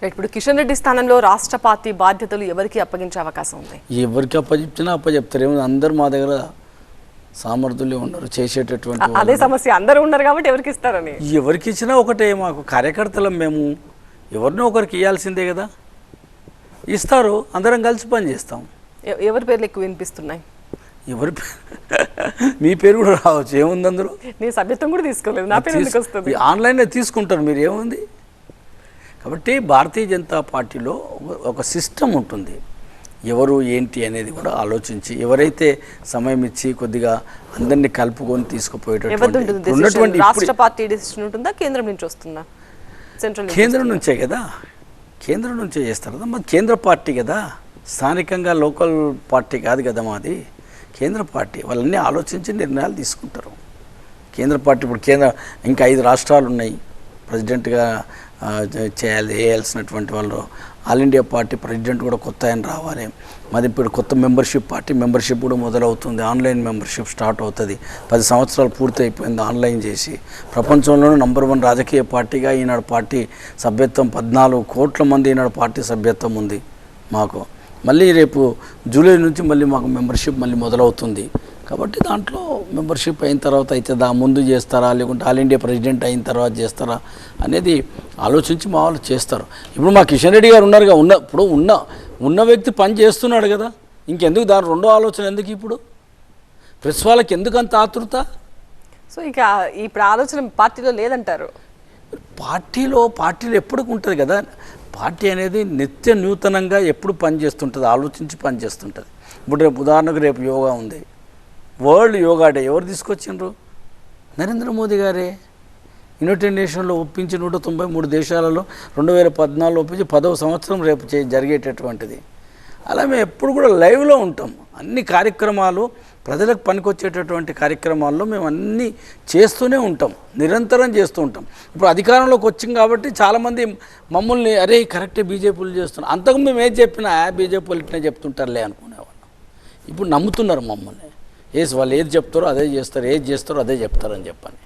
ఇప్పుడు కిషన్ రెడ్డి స్థానంలో రాష్ట్ర పార్టీ బాధ్యతలు ఎవరికి అప్పగించే అవకాశం ఉంది? ఎవరికి అప్పచెప్తినా అప్పచెప్తారు. ఏమో అందరు మా దగ్గర సామర్థ్యులు ఉన్నారు చేసేటటువంటి. అదే సమస్య, అందరూ ఉన్నారు కాబట్టి ఎవరికి ఇస్తారని. ఎవరికి ఇచ్చినా ఒకటే, మాకు కార్యకర్తలం మేము ఎవరినో ఒకరికి ఇవ్వాల్సిందే కదా. ఇస్తారు, అందరం కలిసి పని చేస్తాం. ఎవరి పేర్లు ఎక్కువ వినిపిస్తున్నాయి? ఎవరి మీ పేరు కూడా రావచ్చు, ఏముంది అందులో. నేను సభ్యత్వం కూడా తీసుకోలేదు, నా పేరు ఎందుకు వస్తుంది? ఆన్లైన్లో తీసుకుంటారు మీరు, ఏముంది. కాబట్టి భారతీయ జనతా పార్టీలో ఒక సిస్టమ్ ఉంటుంది. ఎవరు ఏంటి అనేది కూడా ఆలోచించి ఎవరైతే సమయం ఇచ్చి కొద్దిగా అందరినీ కలుపుకొని తీసుకుపోయేటటువంటి రాష్ట్ర పార్టీ డిసిషన్ ఉంటుందా, కేంద్రం నుంచి వస్తుందా? సెంట్రల్ కేంద్రం నుంచే కదా, కేంద్రం నుంచే చేస్తారు కదా. మాది కేంద్ర పార్టీ కదా, స్థానికంగా లోకల్ పార్టీ కాదు కదా మాది, కేంద్ర పార్టీ. వాళ్ళన్నీ ఆలోచించి నిర్ణయాలు తీసుకుంటారు. కేంద్ర పార్టీ ఇప్పుడు ఇంకా 5 రాష్ట్రాలు ఉన్నాయి ప్రెసిడెంట్గా వేయాల్సినటువంటి వాళ్ళు. ఆల్ ఇండియా పార్టీ ప్రెసిడెంట్ కూడా కొత్త ఆయన రావాలి. మాది ఇప్పుడు కొత్త మెంబర్షిప్ కూడా మొదలవుతుంది. ఆన్లైన్ మెంబర్షిప్ స్టార్ట్ అవుతుంది. 10 సంవత్సరాలు పూర్తి అయిపోయింది ఆన్లైన్ చేసి. ప్రపంచంలోనే నంబర్ 1 రాజకీయ పార్టీగా ఈనాడు పార్టీ సభ్యత్వం 14 కోట్ల మంది ఈనాడు పార్టీ సభ్యత్వం ఉంది మాకు. మళ్ళీ రేపు జూలై నుంచి మళ్ళీ మాకు మెంబర్షిప్ మళ్ళీ మొదలవుతుంది. కాబట్టి దాంట్లో మెంబర్షిప్ అయిన తర్వాత అవుతుందా, ముందు చేస్తారా, లేకుంటే ఆల్ ఇండియా ప్రెసిడెంట్ అయిన తర్వాత చేస్తారా అనేది ఆలోచించి మా వాళ్ళు చేస్తారు. ఇప్పుడు మా కిషన్ రెడ్డి గారు ఉన్నారుగా, ఇప్పుడు ఉన్న వ్యక్తి పని చేస్తున్నాడు కదా, ఇంకెందుకు దాని రెండో ఆలోచన ఎందుకు? ఇప్పుడు ప్రెస్ వాళ్ళకి ఎందుకు అంత ఆతృత? సో ఇక ఇప్పుడు ఆలోచన పార్టీలో లేదంటారు. పార్టీలో ఎప్పటికి ఉంటుంది కదా. పార్టీ అనేది నిత్య నూతనంగా ఎప్పుడు పనిచేస్తుంటుంది, ఆలోచించి పనిచేస్తుంటుంది. ఇప్పుడు రేపు ఉదాహరణకు రేపు యోగా ఉంది, వరల్డ్ యోగా డే. ఎవరు తీసుకొచ్చిండ్రు? నరేంద్ర మోదీ గారే. యునైటెడ్ నేషన్లో ఒప్పించి 193 దేశాలలో 2014 ఒప్పించి 10వ సంవత్సరం రేపు జరిగేటటువంటిది. అలా మేము ఎప్పుడు కూడా లైవ్లో ఉంటాం. అన్ని కార్యక్రమాలు ప్రజలకు పనికొచ్చేటటువంటి కార్యక్రమాల్లో మేము అన్నీ చేస్తూనే ఉంటాం, నిరంతరం చేస్తూ ఉంటాం. ఇప్పుడు అధికారంలోకి వచ్చింది కాబట్టి చాలామంది మమ్మల్ని అరే కరెక్టే బీజేపీలు చేస్తున్నాం, అంతకు మేము ఏది చెప్పినా బీజేపీలు ఇట్నే చెప్తుంటారులే అనుకునేవాళ్ళం. ఇప్పుడు నమ్ముతున్నారు మమ్మల్ని. వాళ్ళు ఏది చెప్తారో అదే చేస్తారు, ఏది చేస్తారో అదే చెప్తారని చెప్పని.